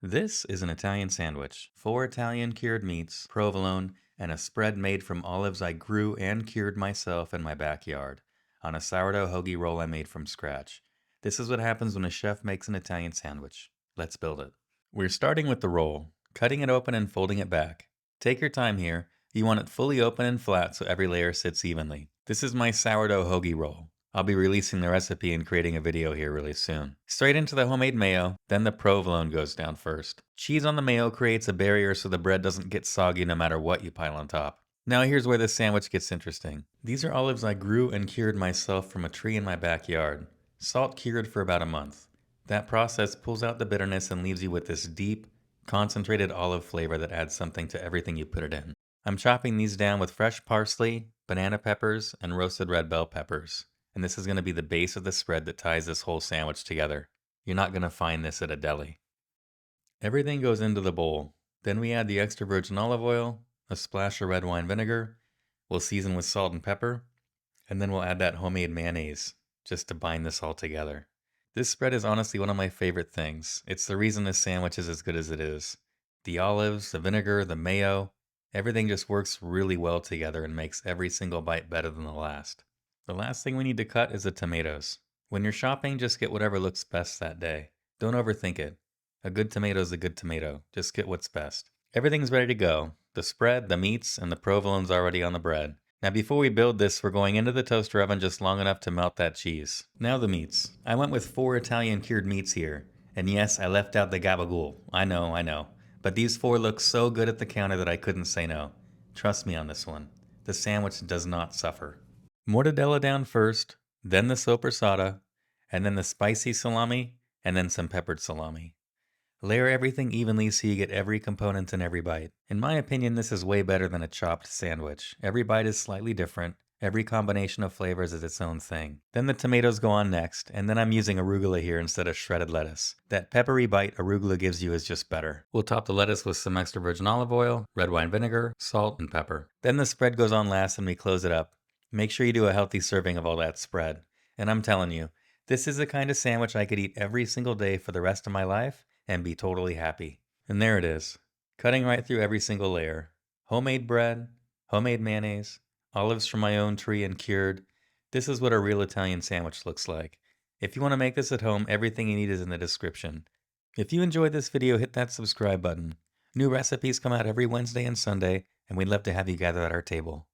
This is an Italian sandwich. 4 Italian cured meats, provolone, and a spread made from olives I grew and cured myself in my backyard on a sourdough hoagie roll I made from scratch. This is what happens when a chef makes an Italian sandwich. Let's build it. We're starting with the roll, cutting it open and folding it back. Take your time here. You want it fully open and flat so every layer sits evenly. This is my sourdough hoagie roll. I'll be releasing the recipe and creating a video here really soon. Straight into the homemade mayo, then the provolone goes down first. Cheese on the mayo creates a barrier so the bread doesn't get soggy no matter what you pile on top. Now here's where this sandwich gets interesting. These are olives I grew and cured myself from a tree in my backyard. Salt cured for about a month. That process pulls out the bitterness and leaves you with this deep, concentrated olive flavor that adds something to everything you put it in. I'm chopping these down with fresh parsley, banana peppers, and roasted red bell peppers. And this is going to be the base of the spread that ties this whole sandwich together. You're not going to find this at a deli. Everything goes into the bowl. Then we add the extra virgin olive oil, a splash of red wine vinegar. We'll season with salt and pepper. And then we'll add that homemade mayonnaise just to bind this all together. This spread is honestly one of my favorite things. It's the reason this sandwich is as good as it is. The olives, the vinegar, the mayo, everything just works really well together and makes every single bite better than the last. The last thing we need to cut is the tomatoes. When you're shopping, just get whatever looks best that day. Don't overthink it. A good tomato is a good tomato. Just get what's best. Everything's ready to go. The spread, the meats, and the provolone's already on the bread. Now before we build this, we're going into the toaster oven just long enough to melt that cheese. Now the meats. I went with 4 Italian cured meats here. And yes, I left out the gabagool. I know. But these 4 look so good at the counter that I couldn't say no. Trust me on this one. The sandwich does not suffer. Mortadella down first, then the soppressata, and then the spicy salami, and then some peppered salami. Layer everything evenly so you get every component in every bite. In my opinion, this is way better than a chopped sandwich. Every bite is slightly different. Every combination of flavors is its own thing. Then the tomatoes go on next, and then I'm using arugula here instead of shredded lettuce. That peppery bite arugula gives you is just better. We'll top the lettuce with some extra virgin olive oil, red wine vinegar, salt, and pepper. Then the spread goes on last and we close it up. Make sure you do a healthy serving of all that spread. And I'm telling you, this is the kind of sandwich I could eat every single day for the rest of my life and be totally happy. And there it is, cutting right through every single layer. Homemade bread, homemade mayonnaise, olives from my own tree and cured. This is what a real Italian sandwich looks like. If you want to make this at home, everything you need is in the description. If you enjoyed this video, hit that subscribe button. New recipes come out every Wednesday and Sunday, and we'd love to have you gather at our table.